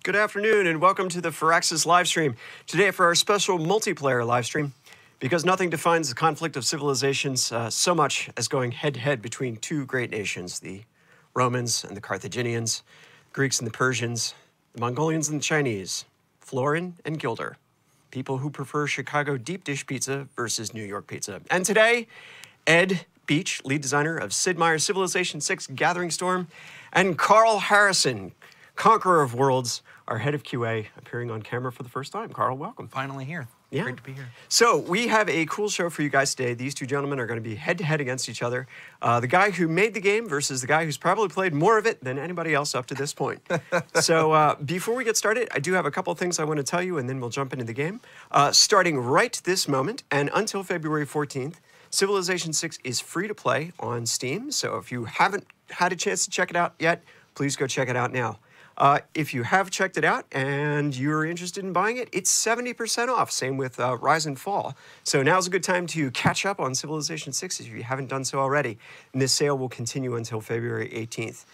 Good afternoon and welcome to the Firaxis live stream. Today for our special multiplayer live stream, because nothing defines the conflict of civilizations so much as going head-to-head between two great nations, the Romans and the Carthaginians, Greeks and the Persians, the Mongolians and the Chinese, Florin and Gilder, people who prefer Chicago deep dish pizza versus New York pizza. And today, Ed Beach, lead designer of Sid Meier's Civilization 6 Gathering Storm, and Carl Harrison, conqueror of worlds, our head of QA, appearing on camera for the first time. Carl, welcome. Finally here. Yeah. Great to be here. So we have a cool show for you guys today. These two gentlemen are going to be head-to-head against each other. The guy who made the game versus the guy who's probably played more of it than anybody else up to this point. So before we get started, I do have a couple of things I want to tell you, and then we'll jump into the game. Starting right this moment and until February 14th, Civilization 6 is free to play on Steam. So if you haven't had a chance to check it out yet, please go check it out now. If you have checked it out and you're interested in buying it, it's 70% off. Same with Rise and Fall. So now's a good time to catch up on Civilization 6 if you haven't done so already. And this sale will continue until February 18th.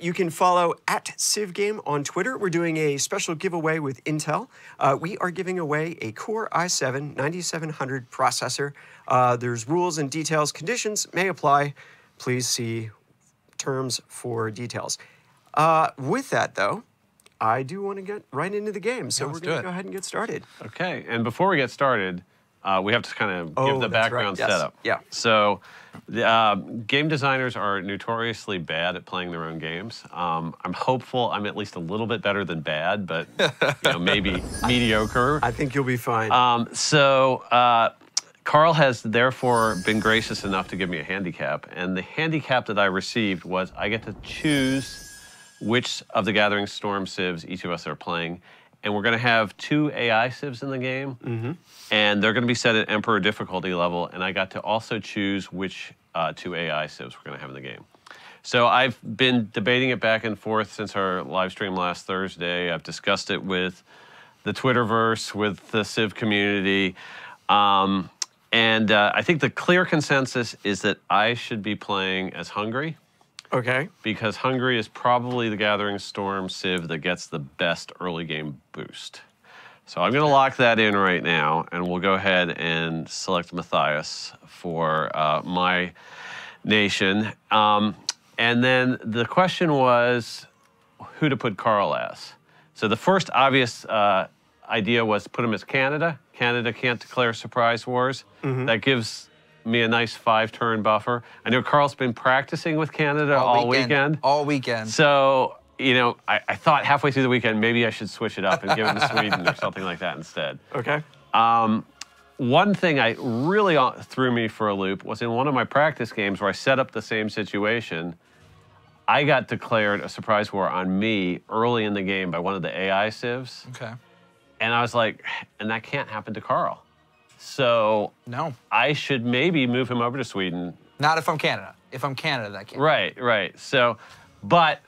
You can follow @CivGame on Twitter. We're doing a special giveaway with Intel. We are giving away a Core i7 9700 processor. There's rules and details. Conditions may apply. Please see terms for details. With that, though, I do want to get right into the game, so we're going to go ahead and get started. Okay, and before we get started, we have to kind of give the background setup. Yeah. So, game designers are notoriously bad at playing their own games. I'm hopeful I'm at least a little bit better than bad, but you know, maybe mediocre. I think you'll be fine. Carl has therefore been gracious enough to give me a handicap, and the handicap that I received was I get to choose which of the Gathering Storm civs each of us are playing. And we're going to have 2 AI civs in the game, and they're going to be set at Emperor difficulty level, and I got to also choose which 2 AI civs we're going to have in the game. So I've been debating it back and forth since our live stream last Thursday. I've discussed it with the Twitterverse, with the civ community, and I think the clear consensus is that I should be playing as Hungary. Okay. Because Hungary is probably the Gathering Storm civ that gets the best early game boost. So I'm going to lock that in right now, and we'll go ahead and select Matthias for my nation. And then the question was who to put Carl as. So the first obvious idea was put him as Canada. Canada can't declare surprise wars. That gives me a nice 5-turn buffer. I know Carl's been practicing with Canada all weekend. All weekend. So, you know, I thought halfway through the weekend, maybe I should switch it up and give him to Sweden or something like that instead. Okay. One thing I really threw me for a loop was in one of my practice games where I set up the same situation, I got declared a surprise war on me early in the game by one of the AI civs. Okay. And I was like, and that can't happen to Carl. So no, I should maybe move him over to Sweden. Not if I'm Canada. If I'm Canada, that can't. Right. So, but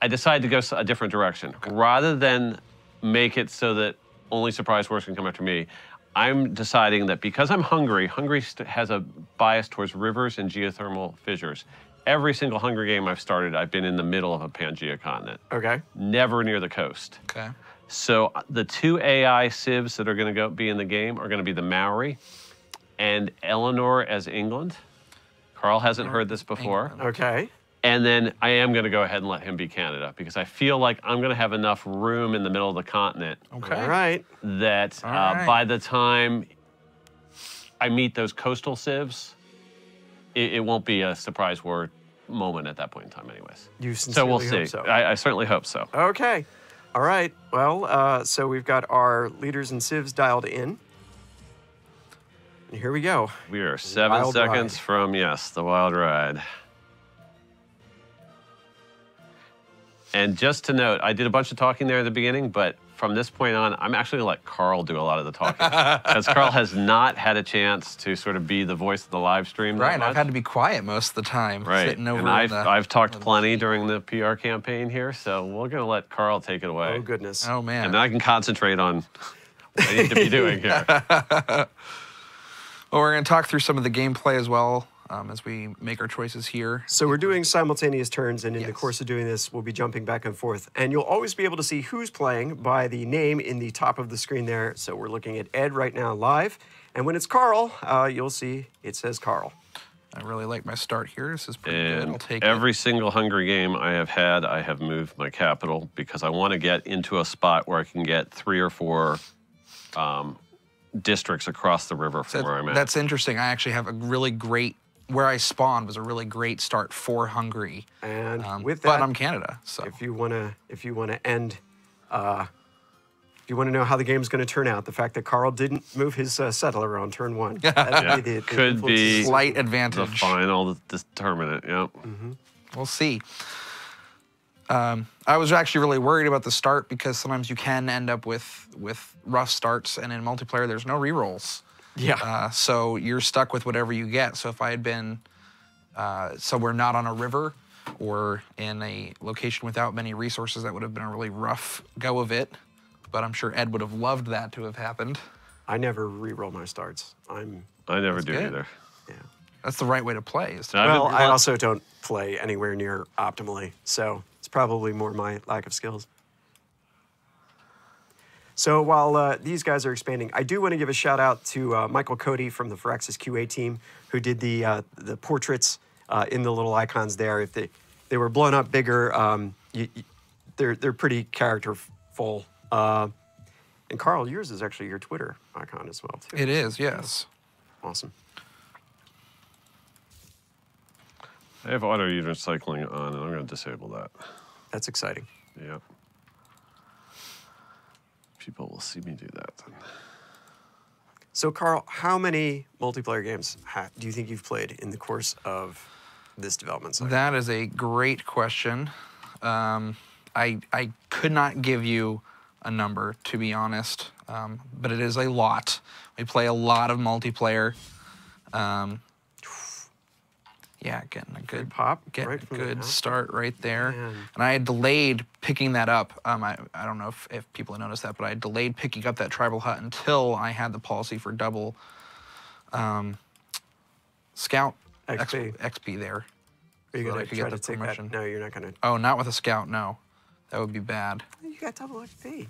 I decided to go a different direction. Okay. Rather than make it so that only surprise wars can come after me, I'm deciding that because I'm Hungary, Hungary has a bias towards rivers and geothermal fissures. Every single Hungary game I've started, I've been in the middle of a Pangea continent. Okay. Never near the coast. Okay. So the 2 AI civs that are going to be in the game are going to be the Maori and Eleanor as England. Carl hasn't heard this before. Okay. And then I am going to go ahead and let him be Canada because I feel like I'm going to have enough room in the middle of the continent. Okay. All right. That by the time I meet those coastal civs, it won't be a surprise war moment at that point in time anyways. You so we'll see. Hope so. I certainly hope so. Okay. All right. Well, so we've got our leaders and civs dialed in. And here we go. We are 7 seconds from, yes, the wild ride. And just to note, I did a bunch of talking there at the beginning, but from this point on, I'm actually going to let Carl do a lot of the talking. Because Carl has not had a chance to sort of be the voice of the live stream. Right, I've had to be quiet most of the time. Right, Sitting over and I've talked plenty during the PR campaign here, so we're going to let Carl take it away. Oh, goodness. Oh, man. And then I can concentrate on what I need to be doing here. Well, we're going to talk through some of the gameplay as well. as we make our choices here. So we're doing simultaneous turns, and in the Yes. course of doing this, we'll be jumping back and forth. And you'll always be able to see who's playing by the name in the top of the screen there. So we're looking at Ed right now live. And when it's Carl, you'll see it says Carl. I really like my start here. This is pretty good. I'll And take every it. single Hungry game I have had, I have moved my capital because I want to get into a spot where I can get 3 or 4 districts across the river from where I'm at. That's interesting. I actually have a really great, where I spawned was a really great start for Hungary. And with that, but I'm Canada, so. if you wanna end, if you want to know how the game's going to turn out, the fact that Carl didn't move his settler on turn 1, that could be slight the advantage. final determinant. Yep. We'll see. I was actually really worried about the start because sometimes you can end up with rough starts, and in multiplayer there's no rerolls. Yeah. So you're stuck with whatever you get. So if I had been somewhere not on a river or in a location without many resources, that would have been a really rough go of it. But I'm sure Ed would have loved that to have happened. I never re-roll my starts. I never do good. either. Yeah. That's the right way to play. Is to Well, I also don't play anywhere near optimally, so it's probably more my lack of skills. So while these guys are expanding, I do want to give a shout out to Michael Cody from the Firaxis QA team, who did the portraits in the little icons there. If they were blown up bigger, they're pretty characterful. And Carl, yours is actually your Twitter icon as well, too. It is, yes. Awesome. I have auto unit cycling on, and I'm going to disable that. That's exciting. Yep. People will see me do that. So, Carl, how many multiplayer games do you think you've played in the course of this development cycle? That is a great question. I could not give you a number, to be honest, but it is a lot. We play a lot of multiplayer. Yeah, getting a good pop, getting right a from the good top. start right there. Man. And I had delayed picking that up. I don't know if people have noticed that, but I delayed picking up that tribal hut until I had the policy for double scout XP there. Are you so that I going to could try get to the take promotion. that? No, you're not going to. Oh, not with a scout, no. That would be bad. You got double XP.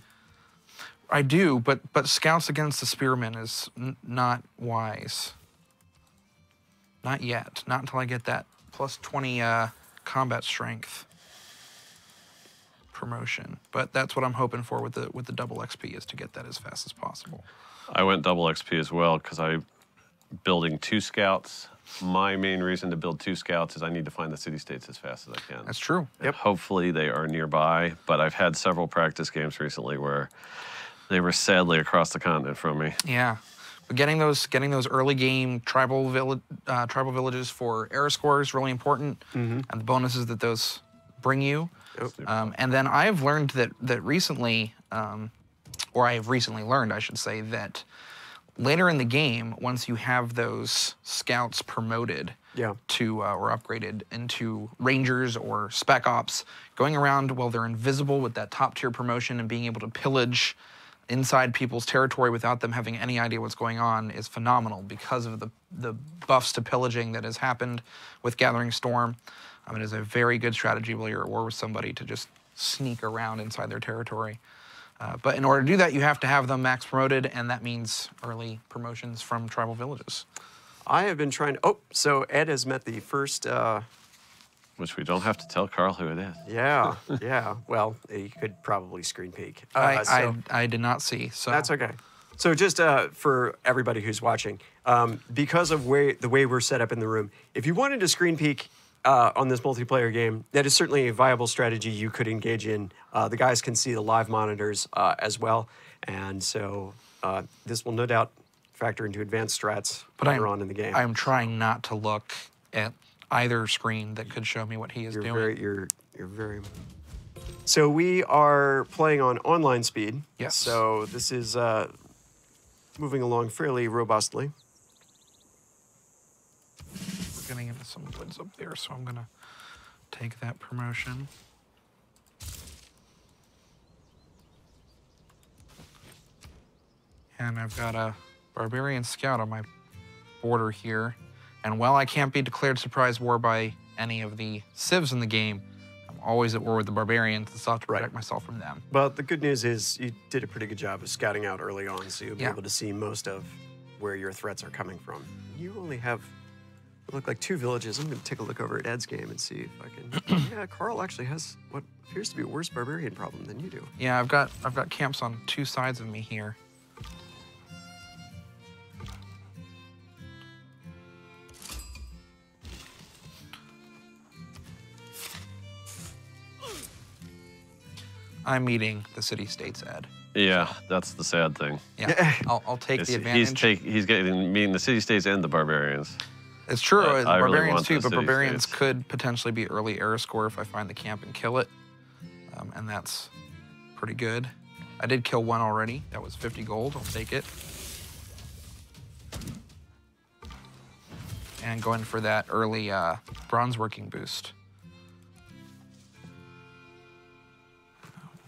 I do, but scouts against the spearmen is not wise. Not yet. Not until I get that plus 20 combat strength promotion. But that's what I'm hoping for with the double XP, is to get that as fast as possible. I went double XP as well because I'm building 2 scouts. My main reason to build 2 scouts is I need to find the city-states as fast as I can. That's true. Yep. Hopefully they are nearby, but I've had several practice games recently where they were sadly across the continent from me. Yeah. But getting those early game tribal villages for era score is really important, and the bonuses that those bring you. Yep. And then I've learned that recently, or I have recently learned, I should say, that later in the game, once you have those scouts promoted to or upgraded into rangers or spec ops, going around while they're invisible with that top tier promotion and being able to pillage inside people's territory without them having any idea what's going on is phenomenal because of the buffs to pillaging that has happened with Gathering Storm. It is a very good strategy while you're at war with somebody to just sneak around inside their territory. But in order to do that, you have to have them max promoted, and that means early promotions from tribal villages. I have been trying to. Oh, so Ed has met the first. Which we don't have to tell Carl who it is. Yeah, yeah. Well, you could probably screen peek. I did not see, so. That's okay. So just for everybody who's watching, because of the way we're set up in the room, if you wanted to screen peek on this multiplayer game, that is certainly a viable strategy you could engage in. The guys can see the live monitors as well, and so this will no doubt factor into advanced strats later on in the game. I'm trying not to look at either screen that could show me what he is doing. You're very. So we are playing on online speed. Yes. So this is moving along fairly robustly. We're getting into some woods up there, so I'm gonna take that promotion. And I've got a barbarian scout on my border here. And while I can't be declared surprise war by any of the civs in the game, I'm always at war with the barbarians and still have to protect myself from them. But the good news is you did a pretty good job of scouting out early on, so you'll be able to see most of where your threats are coming from. You only have, look like 2 villages. I'm going to take a look over at Ed's game and see if I can. Yeah, Carl actually has what appears to be a worse barbarian problem than you do. Yeah, I've got camps on 2 sides of me here. I'm meeting the city-states, Ed. Yeah, that's the sad thing. Yeah, I'll take the advantage. He's meeting the city-states and the barbarians. It's true, the barbarians too, but barbarians states. could potentially be early era score if I find the camp and kill it. And that's pretty good. I did kill 1 already. That was 50 gold. I'll take it. And going for that early bronze working boost.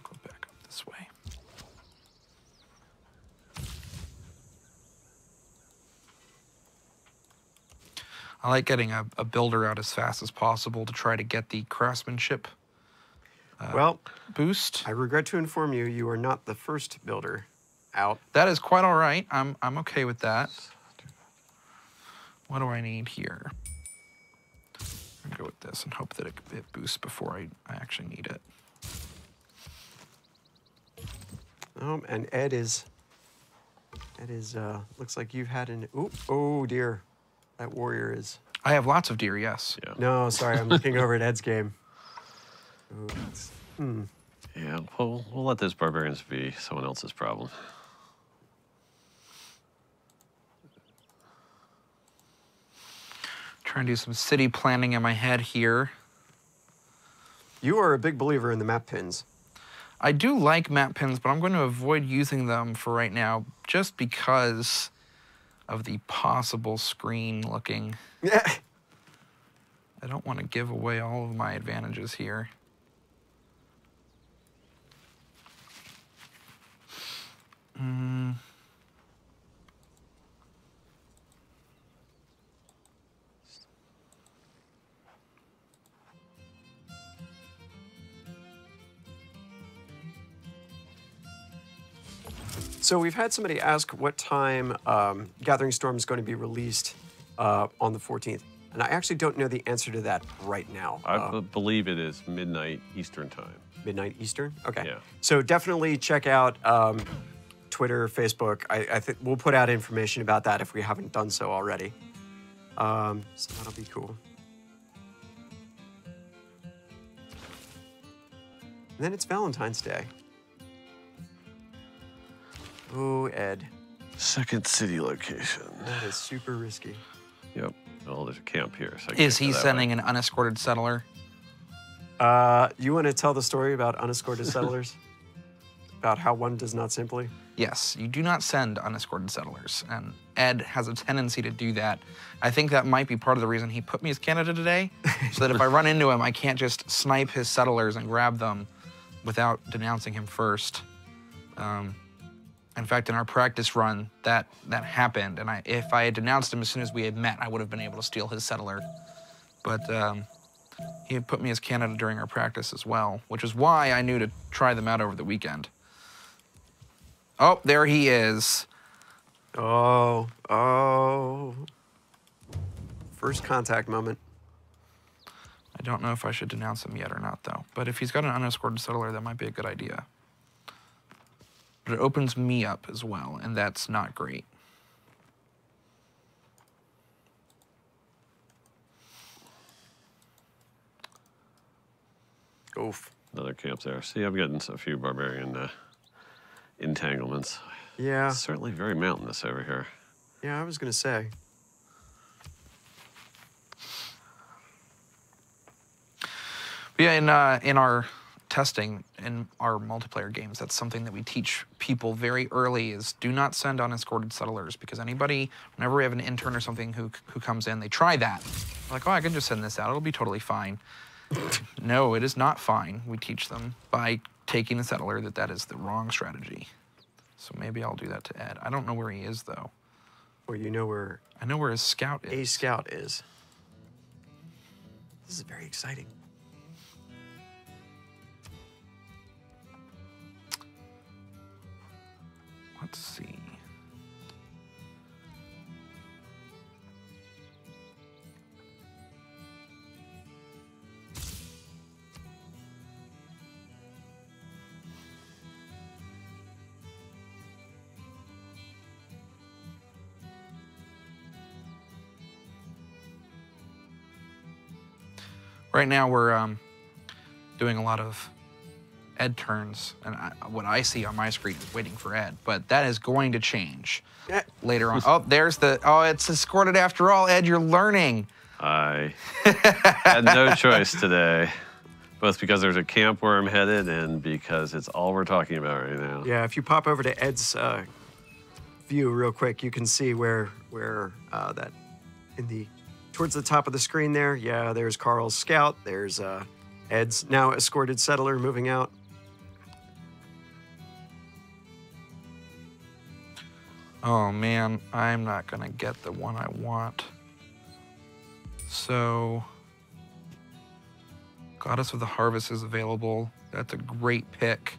Go back up this way. I like getting a builder out as fast as possible to try to get the craftsmanship boost. I regret to inform you, you are not the first builder out. That is quite all right. I'm okay with that. What do I need here? I'm gonna go with this and hope that it boosts before I actually need it. And Ed is, looks like you've had an, oh dear. That warrior is. I have lots of deer, yes. Yeah. No, sorry, I'm looking over at Ed's game. Yeah, we'll let those barbarians be someone else's problem. Trying to do some city planning in my head here. You are a big believer in the map pins. I do like map pins, but I'm going to avoid using them for right now just because of the possible screen looking. Yeah. I don't want to give away all of my advantages here. So we've had somebody ask what time Gathering Storm is going to be released on the 14th. And I actually don't know the answer to that right now. I believe it is midnight Eastern time. Midnight Eastern? Okay. Yeah. So definitely check out Twitter, Facebook. I think we'll put out information about that if we haven't done so already. So that'll be cool. And then it's Valentine's Day. Oh, Ed. Second city location. That is super risky. Yep. Well, there's a camp here. So Is he sending an unescorted settler? You want to tell the story about unescorted settlers? About how one does not simply? Yes, you do not send unescorted settlers, and Ed has a tendency to do that. I think that might be part of the reason he put me as Canada today, so that if I run into him, I can't just snipe his settlers and grab them without denouncing him first. In fact, in our practice run, that happened, and if I had denounced him as soon as we had met, I would have been able to steal his settler. But he had put me as Canada during our practice as well, which is why I knew to try them out over the weekend. Oh, there he is. Oh. First contact moment. I don't know if I should denounce him yet or not, though. But if he's got an unescorted settler, that might be a good idea. But it opens me up as well, and that's not great. Oof. Another camp there. See, I'm getting a few barbarian entanglements. Yeah. It's certainly very mountainous over here. Yeah, I was going to say. But yeah, in our testing, in our multiplayer games, that's something that we teach people very early is do not send unescorted settlers, because anybody, whenever we have an intern or something who comes in, they try that. They're like, oh, I can just send this out. It'll be totally fine. No, it is not fine. We teach them by taking the settler that is the wrong strategy. So maybe I'll do that to Ed. I don't know where he is, though. Well, you know where I know where his scout is. a scout is. This is very exciting. Let's see. Right now we're doing a lot of Ed turns, and what I see on my screen is waiting for Ed, but that is going to change later on. Oh, there's the, oh, it's escorted after all. Ed, you're learning. I had no choice today, both because there's a camp where I'm headed and because it's all we're talking about right now. Yeah, if you pop over to Ed's view real quick, you can see where that in the towards the top of the screen there. Yeah, there's Carl's scout. There's Ed's now escorted settler moving out. Oh man, I'm not gonna get the one I want. So, Goddess of the Harvest is available. That's a great pick,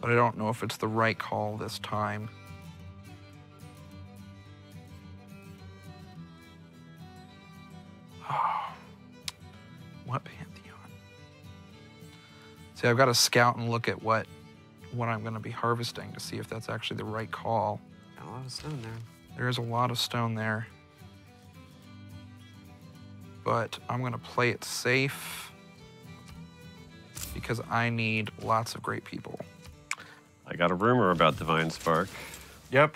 but I don't know if it's the right call this time. Oh, what Pantheon? See, I've got to scout and look at what I'm going to be harvesting to see if that's actually the right call. Got a lot of stone there. There is a lot of stone there. But I'm going to play it safe because I need lots of great people. I got a rumor about Divine Spark. Yep.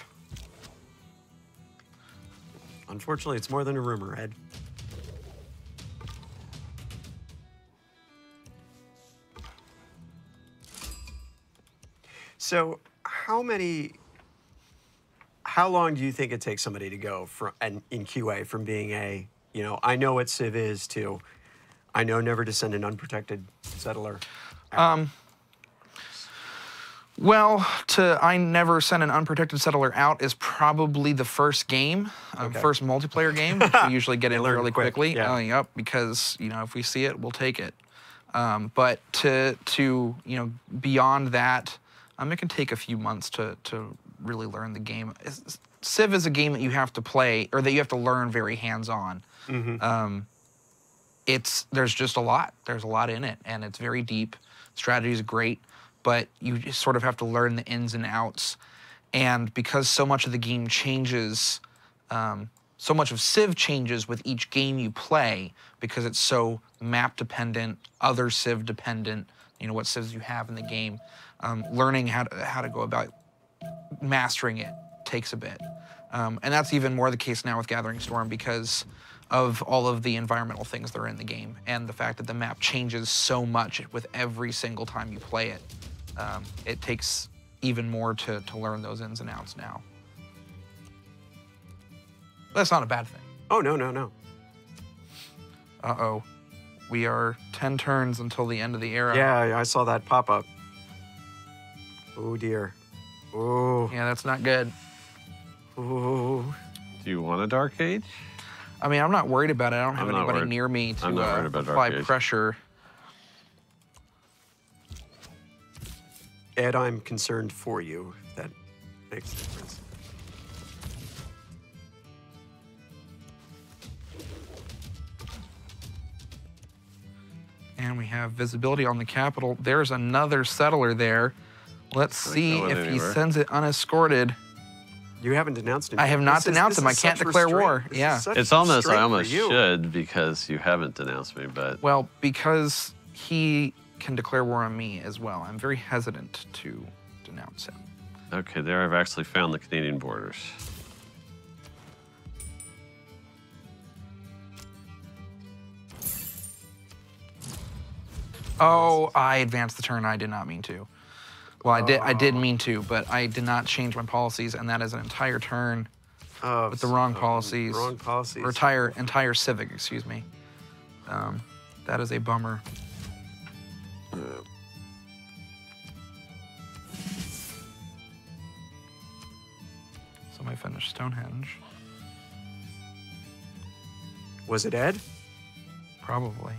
Unfortunately, it's more than a rumor, Ed. So, how long do you think it takes somebody to go from in QA from being a, you know, I know what Civ is to, I know never to send an unprotected settler? Well, I never send an unprotected settler out is probably the first game, first multiplayer game, which we usually get in really quickly. Yeah. Yep, because, you know, if we see it, we'll take it. But to you know, beyond that, it can take a few months to really learn the game. Civ is a game that you have to play, or that you have to learn very hands-on. Mm-hmm. There's just a lot. There's a lot in it, and it's very deep. Strategy is great, but you just sort of have to learn the ins and outs. And because so much of the game changes, so much of Civ changes with each game you play, because it's so map dependent, other Civ dependent, you know, what Civs you have in the game. Learning how to go about mastering it takes a bit. And that's even more the case now with Gathering Storm because of all of the environmental things that are in the game and the fact that the map changes so much with every single time you play it. It takes even more to learn those ins and outs now. But that's not a bad thing. Oh, no, no, no. Uh-oh. We are 10 turns until the end of the era. Yeah, I saw that pop up. Oh, dear. Oh. Yeah, that's not good. Oh. Do you want a Dark Age? I mean, I'm not worried about it. I don't have anybody worried. near me to Dark apply Age. pressure. Ed, I'm concerned for you. That makes a difference. And we have visibility on the capital. There's another settler there. Let's see if he sends it unescorted. You haven't denounced him. I have not denounced him. I can't declare war. Yeah. It's almost, I almost should because you haven't denounced me, but. Well, because he can declare war on me as well. I'm very hesitant to denounce him. Okay, there I've actually found the Canadian borders. Oh, I advanced the turn. I did not mean to. Well, I did mean to, but I did not change my policies, and that is an entire turn with the wrong policies. Wrong policies. Or entire civic, excuse me. That is a bummer. Somebody finished Stonehenge. Was it Ed? Probably.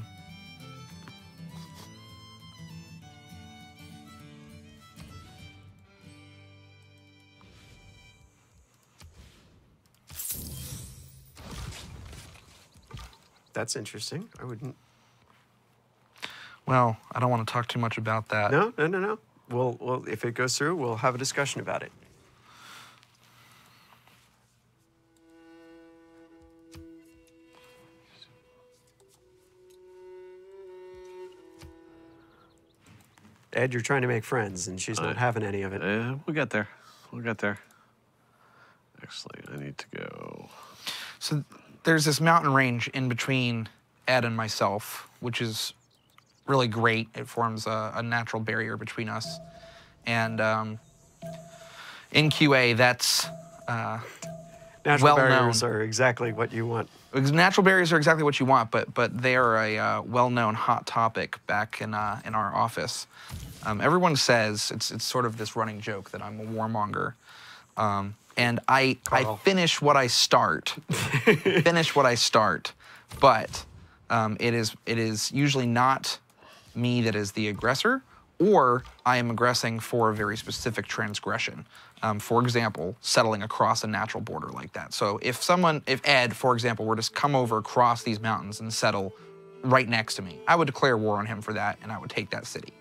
That's interesting. I wouldn't. Well, I don't want to talk too much about that. No, no, no, no. Well, if it goes through, we'll have a discussion about it. Ed, you're trying to make friends, and she's not having any of it. We'll get there. We'll get there. Actually, I need to go. So there's this mountain range in between Ed and myself, which is really great. It forms a natural barrier between us. And in QA, that's Natural well barriers known. are exactly what you want. Natural barriers are exactly what you want, but they are a well-known hot topic back in our office. Everyone says it's sort of this running joke that I'm a warmonger, and I finish what I start. Finish what I start, but it is usually not me that is the aggressor, or I am aggressing for a very specific transgression. For example, settling across a natural border like that. So if Ed, for example, were to come over across these mountains and settle right next to me, I would declare war on him for that, and I would take that city.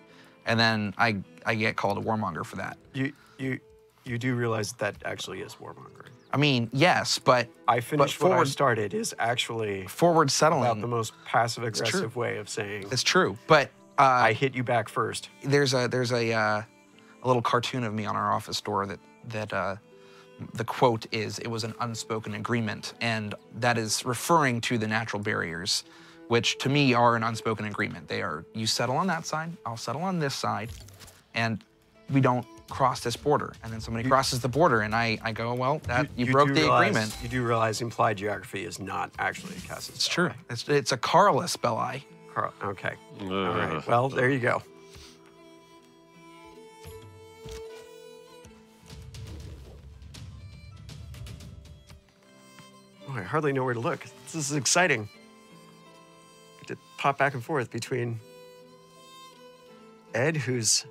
And then I get called a warmonger for that. You do realize that actually is warmongering. I mean, yes, but I finished what I started is actually forward settling about the most passive aggressive way of saying it's true. But I hit you back first. There's a little cartoon of me on our office door that the quote is, "It was an unspoken agreement," and that is referring to the natural barriers, which to me are an unspoken agreement. They are, you settle on that side, I'll settle on this side, and we don't cross this border. And then somebody crosses the border, and I go, well, you broke the agreement. You do realize implied geography is not actually a casus belli. It's true. It's a Carlus belli. Okay. All right. Well, there you go. Oh, I hardly know where to look. This is exciting. To pop back and forth between Ed, who's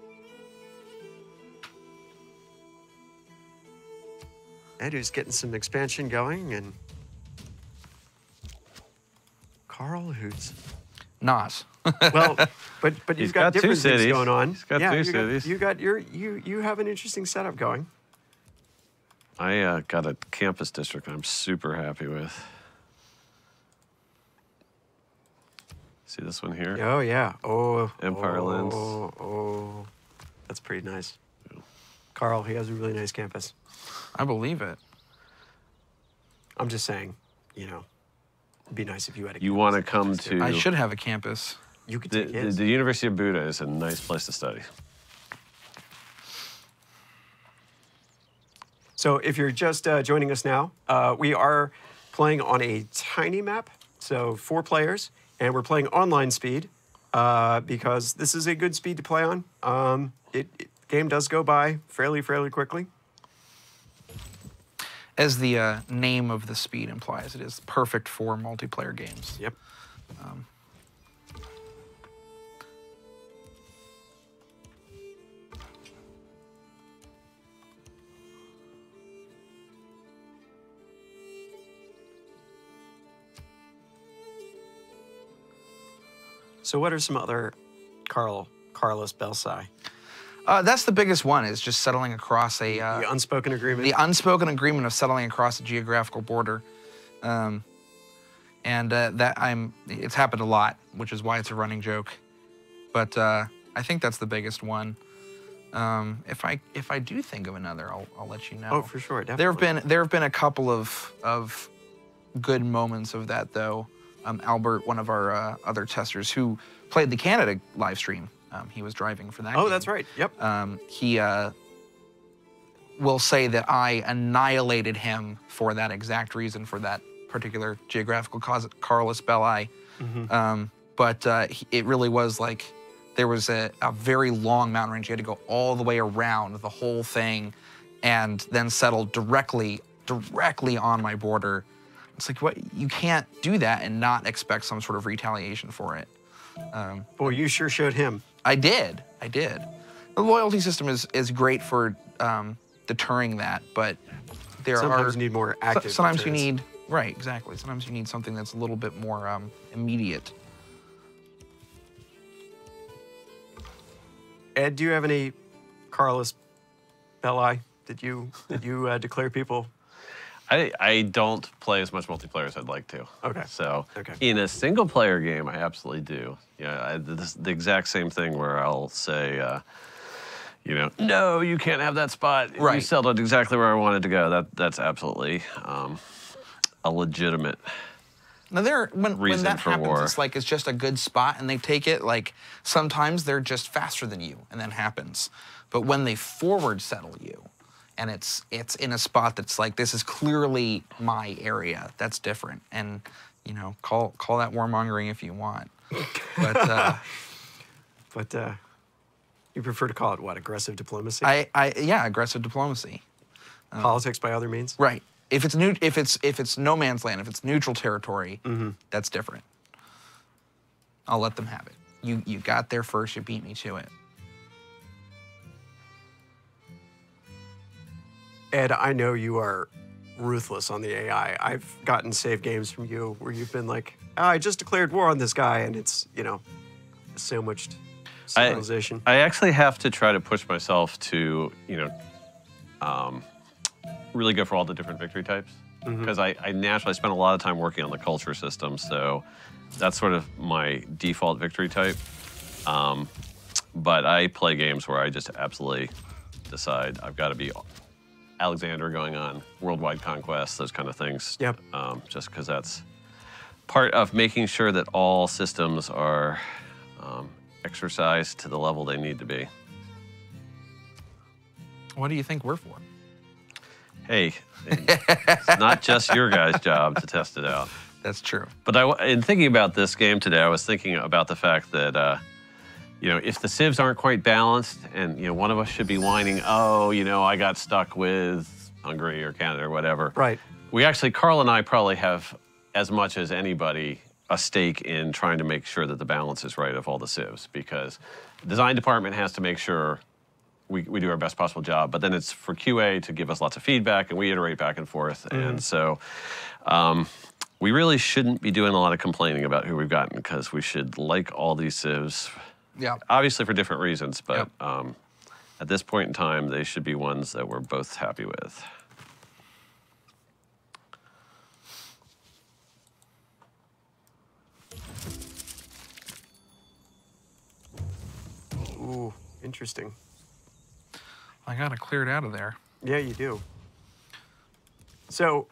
getting some expansion going, and Carl, who's not. Well, but you've got different things going on. He's got two cities. You have an interesting setup going. I got a campus district I'm super happy with. See this one here? Oh, yeah. Oh. Empire Lens. Oh. That's pretty nice. Yeah. Carl, he has a really nice campus. I believe it. I'm just saying, it'd be nice if you had a campus. You want to come to... I should have a campus. You could take his. The University of Buda is a nice place to study. So if you're just joining us now, we are playing on a tiny map, so 4 players, and we're playing online speed because this is a good speed to play on. Game does go by fairly quickly. As the name of the speed implies, it is perfect for multiplayer games. Yep. So what are some other Carlos Belsi? That's the biggest one, is just settling across a... the unspoken agreement? The unspoken agreement of settling across a geographical border. It's happened a lot, which is why it's a running joke. But I think that's the biggest one. If I do think of another, I'll let you know. Oh, for sure, definitely. There have been a couple of good moments of that, though. Albert, one of our other testers who played the Canada live stream, he was driving for that game. Oh, that's right. Yep. He will say that I annihilated him for that exact reason, for that particular geographical Carlus belli. Mm-hmm. It really was like there was a very long mountain range. You had to go all the way around the whole thing and then settle directly on my border. It's like, what, you can't do that and not expect some sort of retaliation for it. Boy, you sure showed him. I did. The loyalty system is great for deterring that, but Sometimes you need more active sometimes deterrence. you need, right, exactly. Sometimes you need something that's a little bit more immediate. Ed, do you have any Carlos Belli? Did you declare people? I don't play as much multiplayer as I'd like to. Okay. So Okay. in a single player game, I absolutely do. This the exact same thing where I'll say, no, you can't have that spot. Right. You settled exactly where I wanted to go. That's absolutely a legitimate Now when reason that for happens, war. it's like it's just a good spot and they take it. Like sometimes they're just faster than you and that happens. But when they forward settle you and it's in a spot that's like, this is clearly my area, that's different. And call that warmongering if you want. But But you prefer to call it what? Aggressive diplomacy? yeah, aggressive diplomacy. Politics by other means? Right. If it's no man's land, if it's neutral territory, that's different. I'll let them have it. You got there first, you beat me to it. Ed, I know you are ruthless on the AI. I've gotten save games from you where you've been like, I just declared war on this guy, and it's, so much civilization. I actually have to try to push myself to, really go for all the different victory types. Because I naturally spend a lot of time working on the culture system, so that's sort of my default victory type. But I play games where I just absolutely decide I've got to be Alexander going on worldwide conquest, those kind of things. Yep. Just because that's part of making sure that all systems are exercised to the level they need to be. What do you think we're for? Hey, it's not just your guys' job to test it out. That's true. But in thinking about this game today, I was thinking about the fact that, if the civs aren't quite balanced and, one of us should be whining, oh, I got stuck with Hungary or Canada or whatever. Right. Carl and I probably have, as much as anybody, a stake in trying to make sure that the balance is right of all the civs, because the design department has to make sure we do our best possible job, but then it's for QA to give us lots of feedback, and we iterate back and forth. And so we really shouldn't be doing a lot of complaining about who we've gotten, because we should like all these civs, obviously for different reasons, but at this point in time, they should be ones that we're both happy with. Ooh, interesting. I gotta clear it out of there. Yeah, you do. So,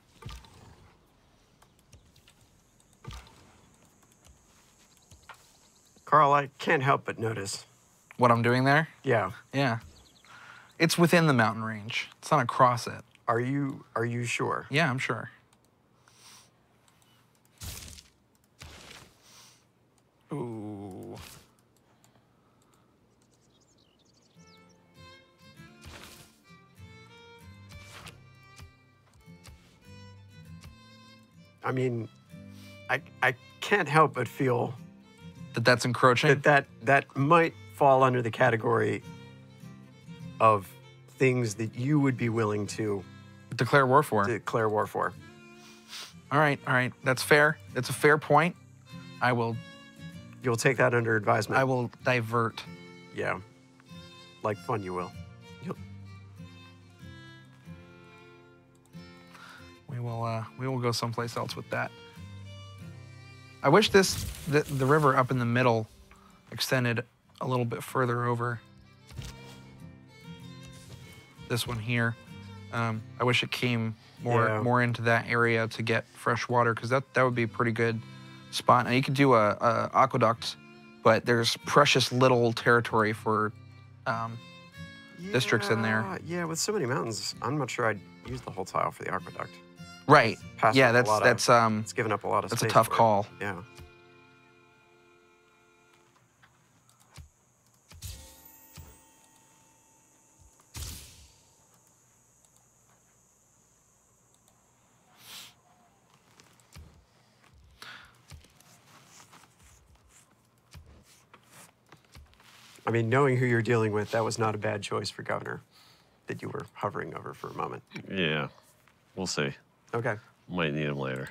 Carl, I can't help but notice. What I'm doing there? Yeah. Yeah. It's within the mountain range. It's not across it. Are you sure? Yeah, I'm sure. Ooh. I mean, I can't help but feel That's encroaching? that might fall under the category of things that you would be willing to Declare war for. declare war for. All right. That's fair. It's a fair point. You'll take that under advisement. I will divert. Yeah. Like fun, you will. We will go someplace else with that. I wish the river up in the middle extended a little bit further over. This one here. I wish it came more into that area to get fresh water, because that would be a pretty good spot. Now you could do a aqueduct, but there's precious little territory for districts in there. Yeah, with so many mountains, I'm not sure I'd use the whole tile for the aqueduct. Right. Passing Yeah, up it's given up a lot of that's space a tough for it. call. Yeah. I mean, knowing who you're dealing with, that was not a bad choice for governor that you were hovering over for a moment. Yeah, we'll see. Okay. Might need him later.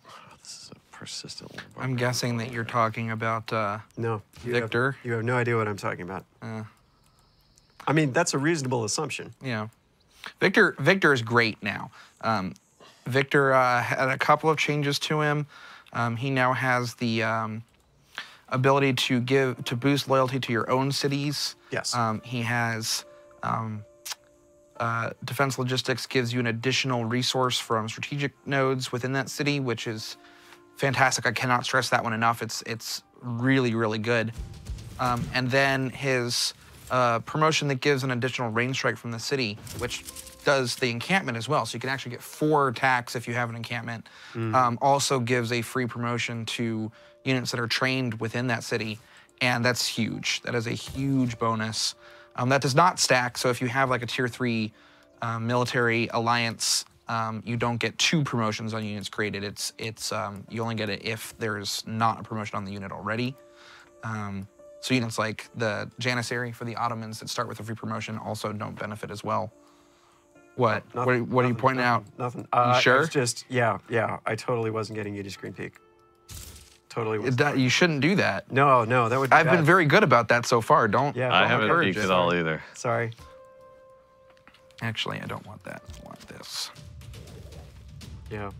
Oh, this is a persistent one. I'm guessing that you're talking about no, Victor. You have no idea what I'm talking about. I mean, that's a reasonable assumption. Yeah. Victor is great now. Victor had a couple of changes to him. He now has the ability to boost loyalty to your own cities. Yes. He has defense logistics gives you an additional resource from strategic nodes within that city, which is fantastic. I cannot stress that one enough. It's really, really good. And then his promotion that gives an additional range strike from the city, which does the encampment as well. So you can actually get 4 attacks if you have an encampment. Also gives a free promotion to units that are trained within that city. And that's huge. That is a huge bonus. That does not stack. So if you have like a tier 3 military alliance, you don't get 2 promotions on units created. It's you only get it if there's not a promotion on the unit already. So units like the Janissary for the Ottomans that start with a free promotion also don't benefit as well. What? Nothing, what are you pointing out? Nothing. You sure? It's just, yeah. I totally wasn't getting you to screen peek. Totally was. You shouldn't do that. No, that would be I've bad. been very good about that so far. Don't. Yeah, I don't haven't encourage peeked it. at all either. Sorry. Actually, I don't want that. I want this. Yeah.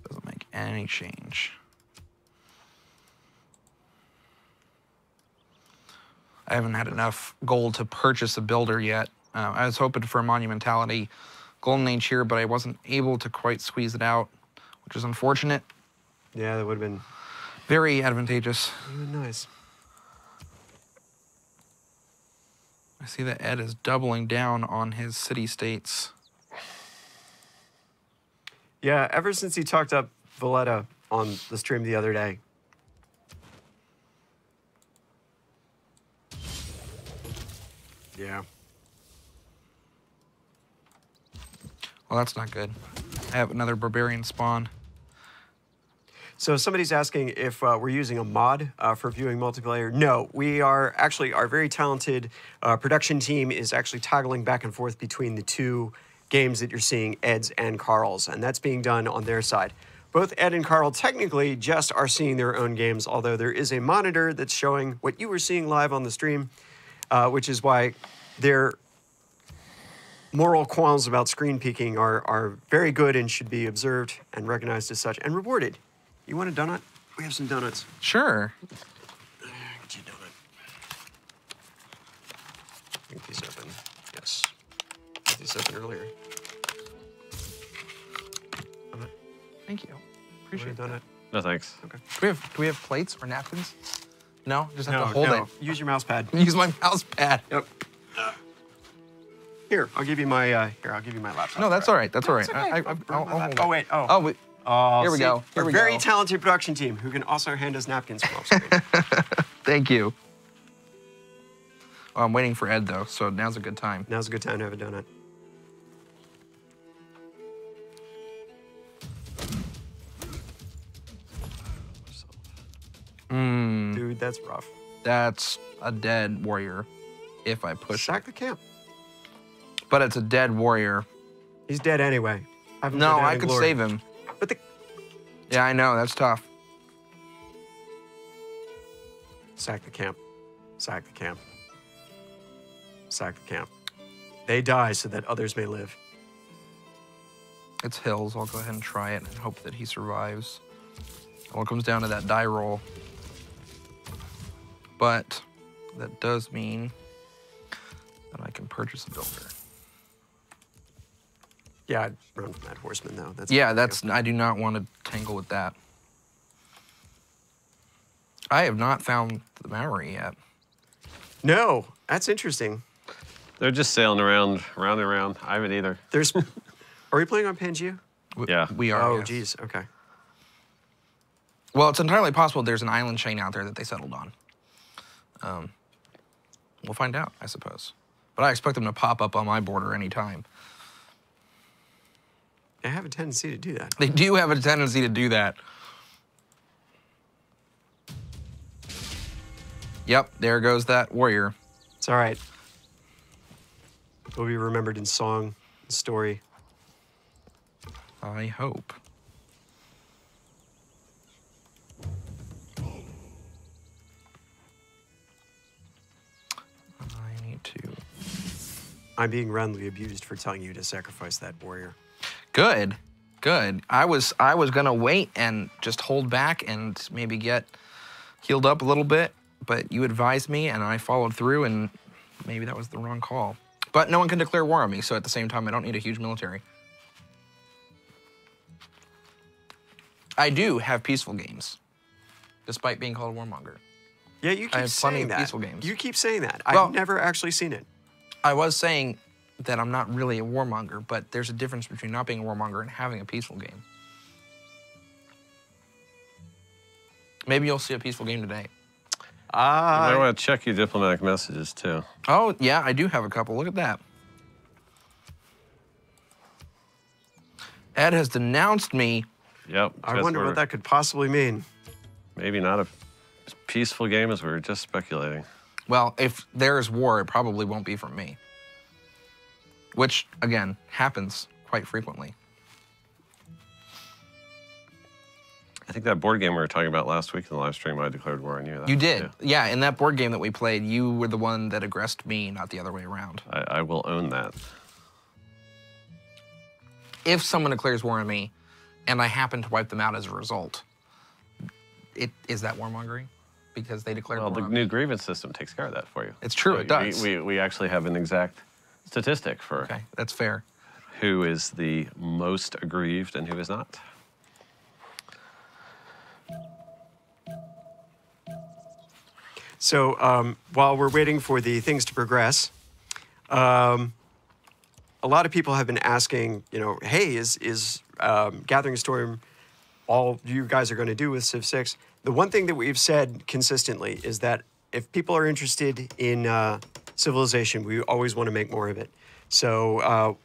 Doesn't make any change. I haven't had enough gold to purchase a builder yet. I was hoping for a monumentality golden age here, but I wasn't able to quite squeeze it out, which is unfortunate. Yeah, that would have been Very advantageous. nice. I see that Ed is doubling down on his city-states. Yeah, ever since he talked up Valletta on the stream the other day. Yeah. Well, that's not good. I have another barbarian spawn. So somebody's asking if we're using a mod for viewing multiplayer. No, we are actually, our very talented production team is actually toggling back and forth between the 2 games that you're seeing, Ed's and Carl's, and that's being done on their side. Both Ed and Carl technically just are seeing their own games, although there is a monitor that's showing what you were seeing live on the stream, which is why their moral qualms about screen peeking are very good and should be observed and recognized as such and rewarded. You want a donut? We have some donuts. Sure. Get you a donut. Get these open. Yes. Get these open earlier. Donut. Thank you. Appreciate donut. that. No thanks. Okay. Do we have plates or napkins? No? Just have to hold it. Use your mouse pad. Use my mouse pad. Yep. Here, I'll give you my laptop. No, that's all right. That's all right. Okay. I'll hold it. Oh wait. Oh. Oh, wait. Here we see, go. Here a we very go. talented production team who can also hand us napkins from off screen. Thank you. Well, I'm waiting for Ed, though, so now's a good time. Now's a good time to have a donut. Dude, that's rough. That's a dead warrior if I push Sack the camp. it. But it's a dead warrior. He's dead anyway. No, I could save him. But the Yeah, I know. That's tough. sack the camp. Sack the camp. Sack the camp. They die so that others may live. It's Hills. I'll go ahead and try it and hope that he survives. Well, it comes down to that die roll. But that does mean that I can purchase a builder. Yeah, I'd run from that horseman though. I do not want to tangle with that. I have not found the Maori yet. No, that's interesting. They're just sailing around and around. I haven't either. There's. Are we playing on Pangea? Yeah. We are. Oh, yes. geez. Okay. Well, it's entirely possible there's an island chain out there that they settled on. We'll find out, I suppose. but I expect them to pop up on my border anytime. They have a tendency to do that. They do have a tendency to do that. Yep, there goes that warrior. It's all right. Will be remembered in song and story. I hope. I need to... I'm being roundly abused for telling you to sacrifice that warrior. Good, good. I was gonna wait and just hold back and maybe get healed up a little bit, but you advised me and I followed through, and maybe that was the wrong call. But no one can declare war on me, so at the same time, I don't need a huge military. I do have peaceful games, despite being called a warmonger. Yeah, you keep saying that. Peaceful games. You keep saying that. Well, I've never actually seen it. I was saying that I'm not really a warmonger, but there's a difference between not being a warmonger and having a peaceful game. Maybe you'll see a peaceful game today. You might want to check your diplomatic messages, too. Oh, yeah, I do have a couple. Look at that. Ed has denounced me. Yep. I wonder what that could possibly mean. Maybe not a peaceful game as we were just speculating. Well, if there is war, it probably won't be from me. Which, again, happens quite frequently. I think that board game we were talking about last week in the live stream, I declared war on you. You did. Yeah, in that board game that we played, you were the one that aggressed me, not the other way around. I will own that. If someone declares war on me, and I happen to wipe them out as a result, is that warmongering? Because they declared war on me. Well, the new grievance system takes care of that for you. It's true, it does. We actually have an exact statistic for okay, that's fair. Who is the most aggrieved and who is not. So while we're waiting for the things to progress, a lot of people have been asking, you know, hey, is Gathering Storm all you guys are going to do with Civ 6? The one thing that we've said consistently is that if people are interested in Civilization, we always want to make more of it. So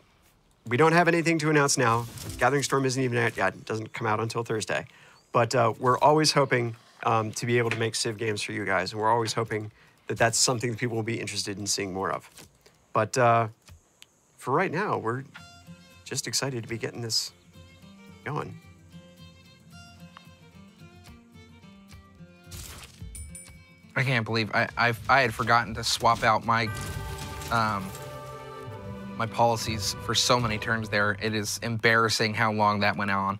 we don't have anything to announce now. Gathering Storm isn't even out yet. It doesn't come out until Thursday. But we're always hoping to be able to make Civ games for you guys. And we're always hoping that that's something that people will be interested in seeing more of. But for right now, we're just excited to be getting this going. I can't believe I had forgotten to swap out my my policies for so many turns there. It is embarrassing how long that went on.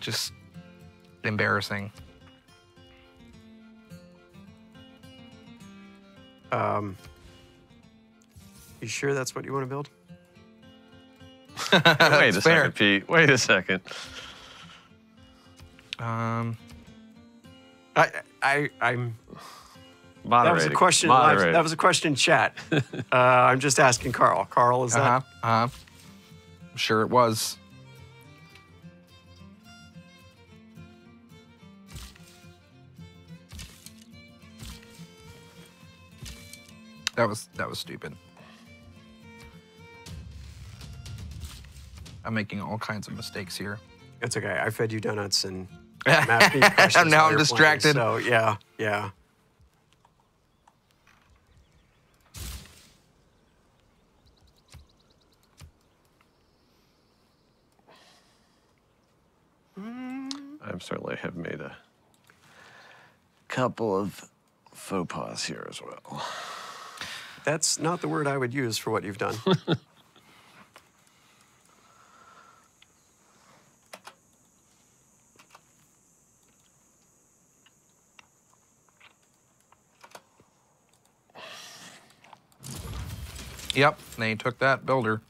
Just embarrassing. You sure that's what you want to build? Wait a second, Pete. Wait a second. I'm moderating. That was a question. That was a question in chat. I'm just asking Carl. Carl, is that? I'm sure it was. That was stupid. I'm making all kinds of mistakes here. It's okay. I fed you donuts and math beat questions. Now I'm distracted. Playing, so yeah, yeah. I certainly have made a couple of faux pas here as well. That's not the word I would use for what you've done. Yep, they took that builder.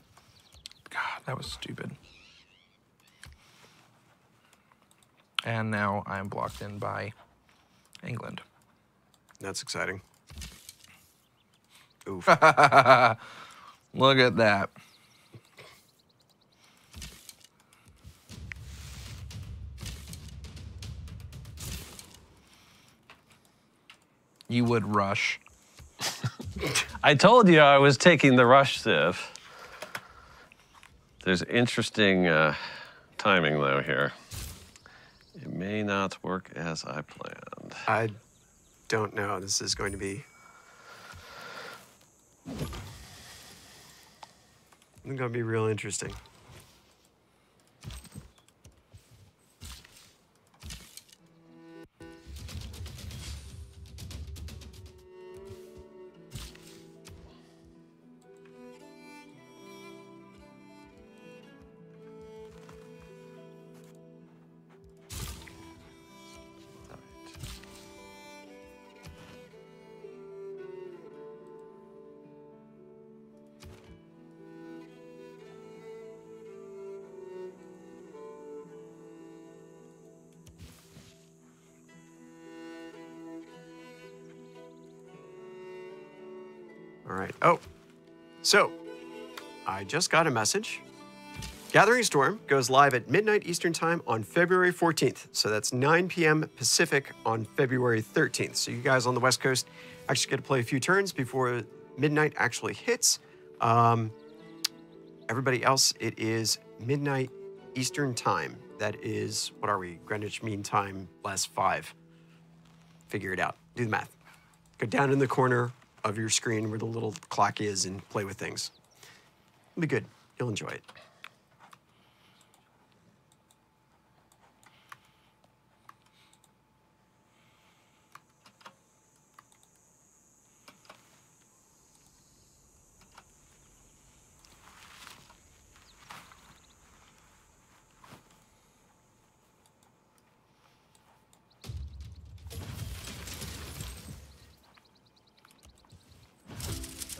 God, that was stupid. And now I'm blocked in by England. That's exciting. Oof. Look at that. You would rush. I told you I was taking the rush sieve. There's interesting timing, though, here. It may not work as I planned. I don't know. This is going to be... It's going to be real interesting. All right. Oh, so I just got a message. Gathering Storm goes live at midnight Eastern Time on February 14th. So that's 9 p.m. Pacific on February 13th. So you guys on the West Coast actually get to play a few turns before midnight actually hits. Everybody else, it is midnight Eastern Time. That is, what are we? Greenwich Mean Time +5. Figure it out. Do the math. Go down in the corner of your screen where the little clock is and play with things. It'll be good. You'll enjoy it.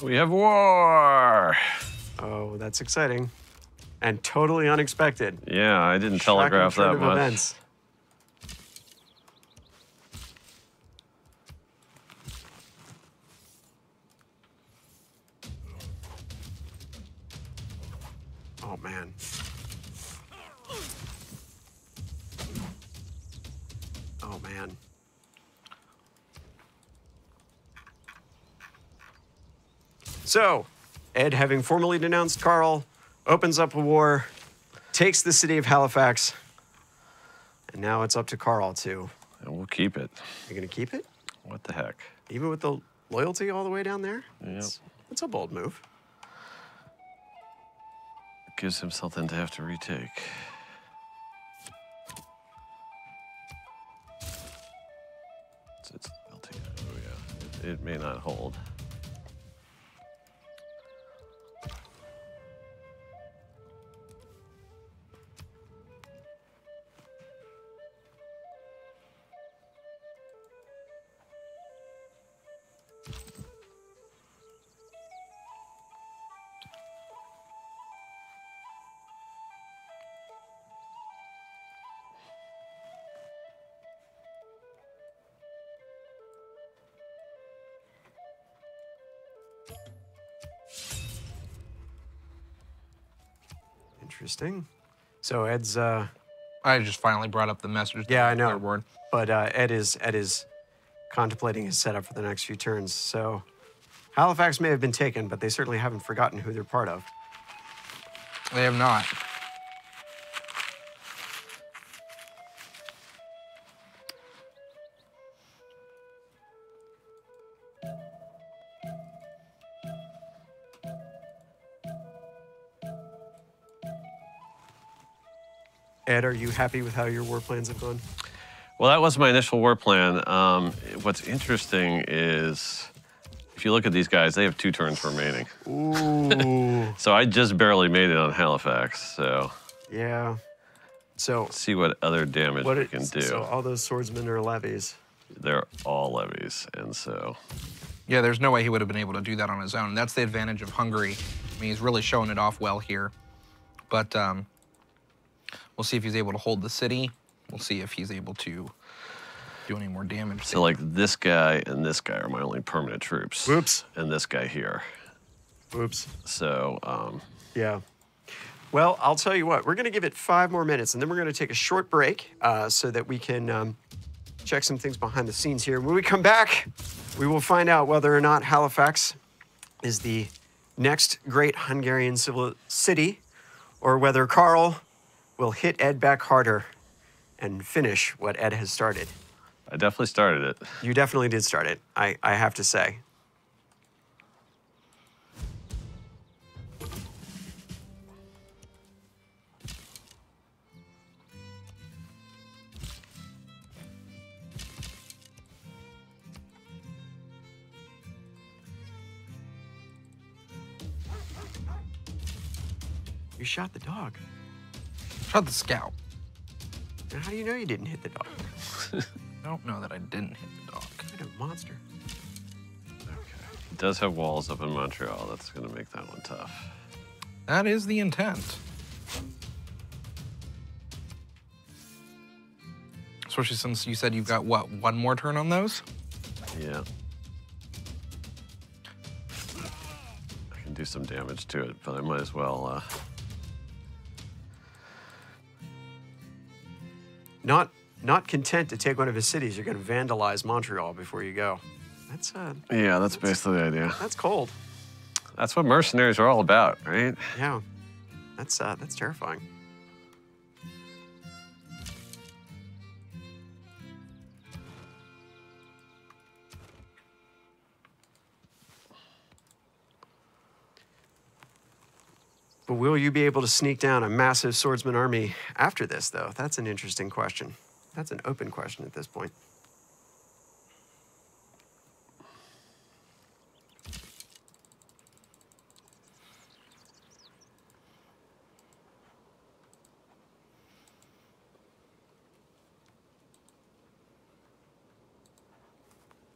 We have war. Oh, that's exciting. And totally unexpected. Yeah, I didn't telegraph Shocking that turn of much. events. Oh, man. Oh, man. So, Ed, having formally denounced Carl, opens up a war, takes the city of Halifax, and now it's up to Carl to... And we'll keep it. You're going to keep it? What the heck? Even with the loyalty all the way down there? Yep. It's a bold move. Gives him something to have to retake. It's melting. Oh, yeah. It may not hold. Interesting. So Ed's... I just finally brought up the message. Yeah, I know. Board. But Ed is contemplating his setup for the next few turns. So Halifax may have been taken, but they certainly haven't forgotten who they're part of. They have not. Ed, are you happy with how your war plans have gone? Well, that was my initial war plan. What's interesting is, if you look at these guys, they have 2 turns remaining. Ooh. So I just barely made it on Halifax, so... Yeah. So... Let's see what other damage we can do. So all those swordsmen are levies. They're all levies, and so... Yeah, there's no way he would have been able to do that on his own. That's the advantage of Hungary. I mean, he's really showing it off well here. But we'll see if he's able to hold the city. We'll see if he's able to do any more damage. So, like, this guy and this guy are my only permanent troops. Whoops. And this guy here. Whoops. So, Yeah. Well, I'll tell you what. We're going to give it 5 more minutes, and then we're going to take a short break so that we can check some things behind the scenes here. When we come back, we will find out whether or not Halifax is the next great Hungarian city, or whether Carl will hit Ed back harder and finish what Ed has started. I definitely started it. You definitely did start it, I have to say. You shot the dog. Shot the scout. And how do you know you didn't hit the dog? I don't know that I didn't hit the dog. What kind of monster? It does have walls up in Montreal. That's going to make that one tough. That is the intent. Especially since you said you've got, what, one more turn on those? Yeah. I can do some damage to it, but I might as well... Not content to take one of his cities, you're going to vandalize Montreal before you go. That's yeah, that's basically the idea. That's cold. That's what mercenaries are all about, right? Yeah, that's terrifying. But will you be able to sneak down a massive swordsman army after this, though? That's an interesting question. That's an open question at this point.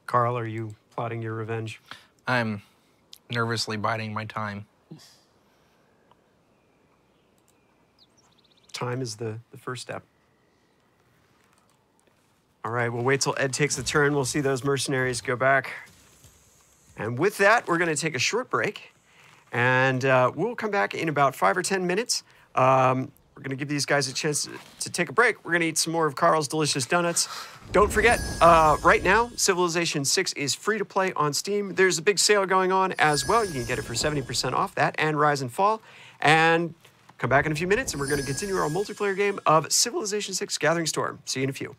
Carl, are you plotting your revenge? I'm nervously biding my time. Time is the first step. All right, we'll wait till Ed takes the turn. We'll see those mercenaries go back. And with that, we're going to take a short break. And we'll come back in about 5 or 10 minutes. We're going to give these guys a chance to take a break. We're going to eat some more of Carl's delicious donuts. Don't forget, right now, Civilization 6 is free to play on Steam. There's a big sale going on as well. You can get it for 70% off, that and Rise and Fall. And come back in a few minutes, and we're going to continue our multiplayer game of Civilization 6 Gathering Storm. See you in a few.